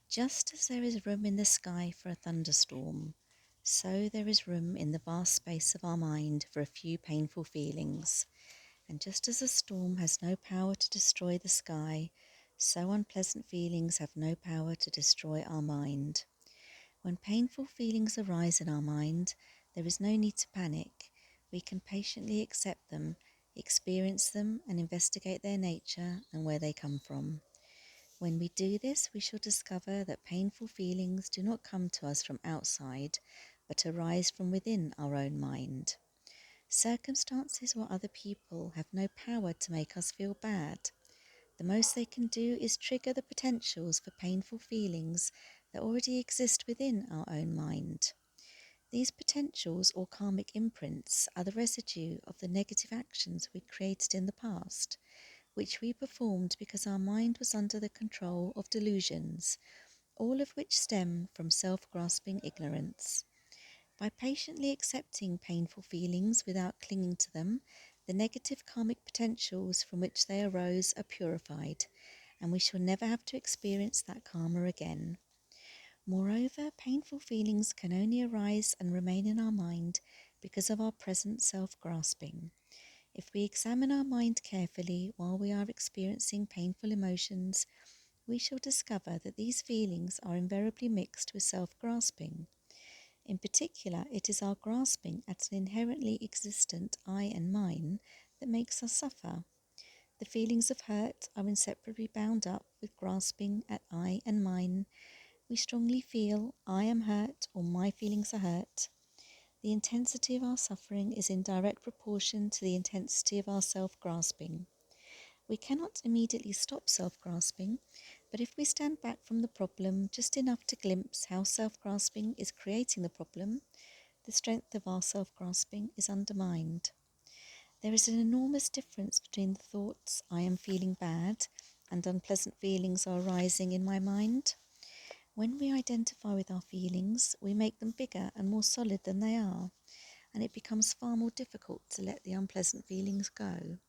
Just as there is room in the sky for a thunderstorm, so there is room in the vast space of our mind for a few painful feelings. And just as a storm has no power to destroy the sky, so unpleasant feelings have no power to destroy our mind. When painful feelings arise in our mind, there is no need to panic. We can patiently accept them, experience them, and investigate their nature and where they come from. When we do this, we shall discover that painful feelings do not come to us from outside, but arise from within our own mind. Circumstances or other people have no power to make us feel bad. The most they can do is trigger the potentials for painful feelings that already exist within our own mind. These potentials or karmic imprints are the residue of the negative actions we created in the past, which we performed because our mind was under the control of delusions, all of which stem from self-grasping ignorance. By patiently accepting painful feelings without clinging to them, the negative karmic potentials from which they arose are purified, and we shall never have to experience that karma again. Moreover, painful feelings can only arise and remain in our mind because of our present self-grasping. If we examine our mind carefully while we are experiencing painful emotions, we shall discover that these feelings are invariably mixed with self-grasping. In particular, it is our grasping at an inherently existent I and mine that makes us suffer. The feelings of hurt are inseparably bound up with grasping at I and mine. We strongly feel I am hurt or my feelings are hurt. The intensity of our suffering is in direct proportion to the intensity of our self-grasping. We cannot immediately stop self-grasping, but if we stand back from the problem just enough to glimpse how self-grasping is creating the problem, the strength of our self-grasping is undermined. There is an enormous difference between the thoughts I am feeling bad and unpleasant feelings are arising in my mind. When we identify with our feelings, we make them bigger and more solid than they are, and it becomes far more difficult to let the unpleasant feelings go.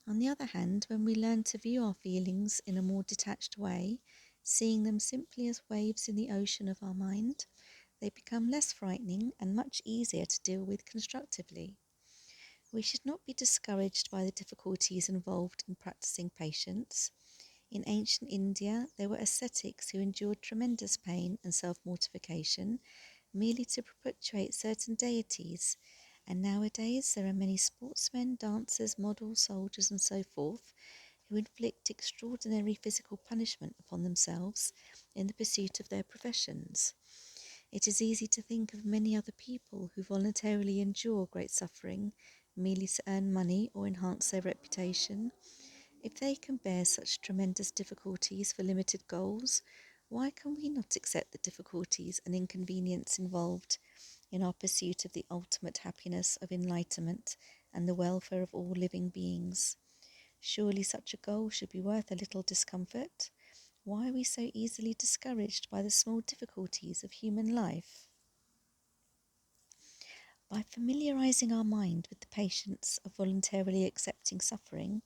On the other hand, when we learn to view our feelings in a more detached way, seeing them simply as waves in the ocean of our mind, they become less frightening and much easier to deal with constructively. We should not be discouraged by the difficulties involved in practicing patience. In ancient India, there were ascetics who endured tremendous pain and self-mortification merely to perpetuate certain deities, and nowadays there are many sportsmen, dancers, models, soldiers, and so forth who inflict extraordinary physical punishment upon themselves in the pursuit of their professions. It is easy to think of many other people who voluntarily endure great suffering merely to earn money or enhance their reputation. If they can bear such tremendous difficulties for limited goals, why can we not accept the difficulties and inconvenience involved in our pursuit of the ultimate happiness of enlightenment and the welfare of all living beings? Surely such a goal should be worth a little discomfort. Why are we so easily discouraged by the small difficulties of human life? By familiarizing our mind with the patience of voluntarily accepting suffering,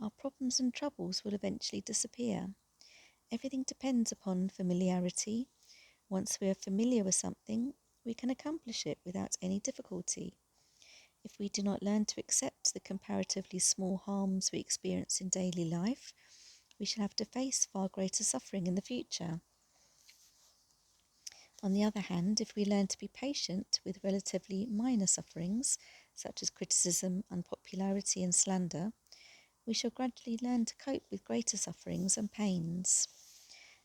our problems and troubles will eventually disappear. Everything depends upon familiarity. Once we are familiar with something, we can accomplish it without any difficulty. If we do not learn to accept the comparatively small harms we experience in daily life, we shall have to face far greater suffering in the future. On the other hand, if we learn to be patient with relatively minor sufferings, such as criticism, unpopularity, and slander, we shall gradually learn to cope with greater sufferings and pains.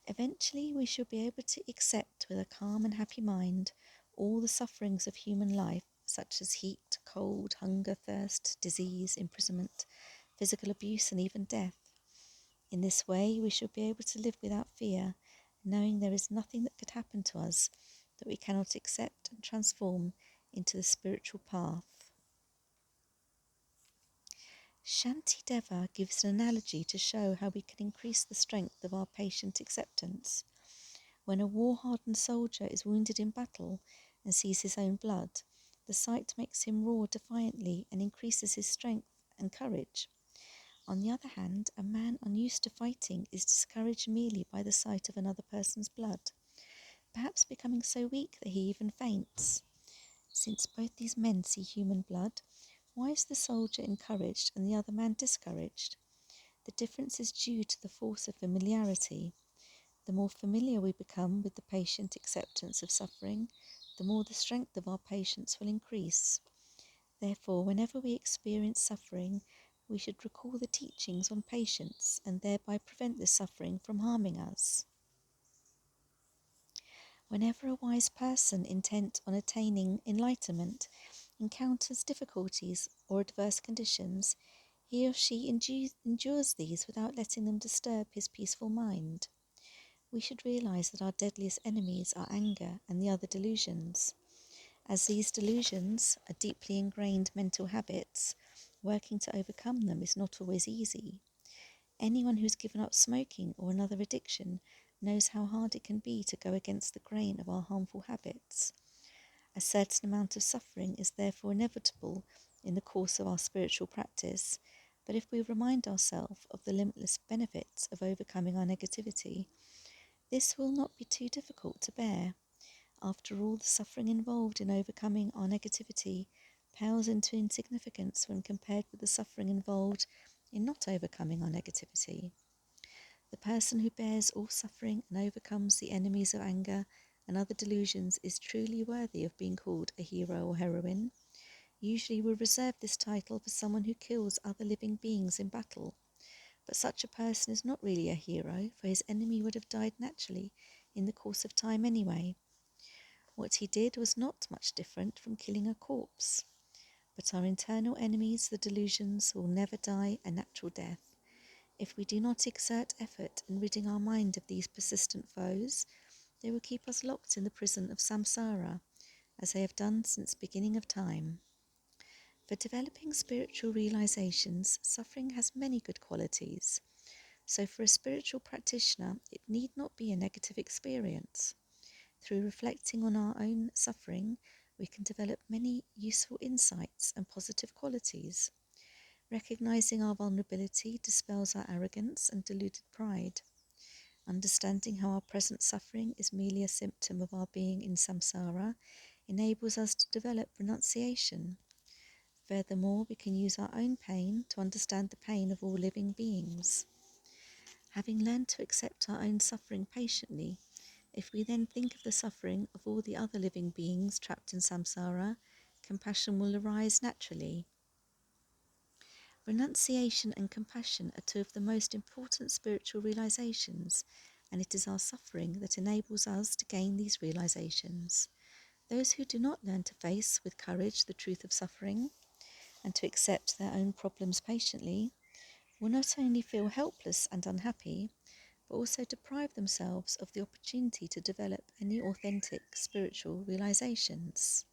Eventually, we shall be able to accept with a calm and happy mind all the sufferings of human life, such as heat, cold, hunger, thirst, disease, imprisonment, physical abuse, and even death. In this way, we shall be able to live without fear, knowing there is nothing that could happen to us that we cannot accept and transform into the spiritual path. Shantideva gives an analogy to show how we can increase the strength of our patient acceptance. When a war-hardened soldier is wounded in battle and sees his own blood, the sight makes him roar defiantly and increases his strength and courage. On the other hand, a man unused to fighting is discouraged merely by the sight of another person's blood, perhaps becoming so weak that he even faints. Since both these men see human blood, why is the soldier encouraged and the other man discouraged? The difference is due to the force of familiarity. The more familiar we become with the patient acceptance of suffering, the more the strength of our patience will increase. Therefore, whenever we experience suffering, we should recall the teachings on patience and thereby prevent this suffering from harming us. Whenever a wise person intent on attaining enlightenment encounters difficulties or adverse conditions, he or she endures these without letting them disturb his peaceful mind. We should realize that our deadliest enemies are anger and the other delusions. As these delusions are deeply ingrained mental habits, working to overcome them is not always easy. Anyone who's given up smoking or another addiction knows how hard it can be to go against the grain of our harmful habits. A certain amount of suffering is therefore inevitable in the course of our spiritual practice, but if we remind ourselves of the limitless benefits of overcoming our negativity, this will not be too difficult to bear. After all, the suffering involved in overcoming our negativity pales into insignificance when compared with the suffering involved in not overcoming our negativity. The person who bears all suffering and overcomes the enemies of anger and other delusions is truly worthy of being called a hero or heroine. Usually we reserve this title for someone who kills other living beings in battle, but such a person is not really a hero, for his enemy would have died naturally in the course of time anyway. What he did was not much different from killing a corpse. But our internal enemies, the delusions, will never die a natural death. If we do not exert effort in ridding our mind of these persistent foes, they will keep us locked in the prison of samsara, as they have done since beginning of time. For developing spiritual realizations, suffering has many good qualities. So for a spiritual practitioner, it need not be a negative experience. Through reflecting on our own suffering, we can develop many useful insights and positive qualities. Recognizing our vulnerability dispels our arrogance and deluded pride. Understanding how our present suffering is merely a symptom of our being in samsara enables us to develop renunciation. Furthermore, we can use our own pain to understand the pain of all living beings. Having learned to accept our own suffering patiently, if we then think of the suffering of all the other living beings trapped in samsara, compassion will arise naturally. Renunciation and compassion are two of the most important spiritual realizations, and it is our suffering that enables us to gain these realizations. Those who do not learn to face with courage the truth of suffering and to accept their own problems patiently will not only feel helpless and unhappy, but also deprive themselves of the opportunity to develop any authentic spiritual realizations.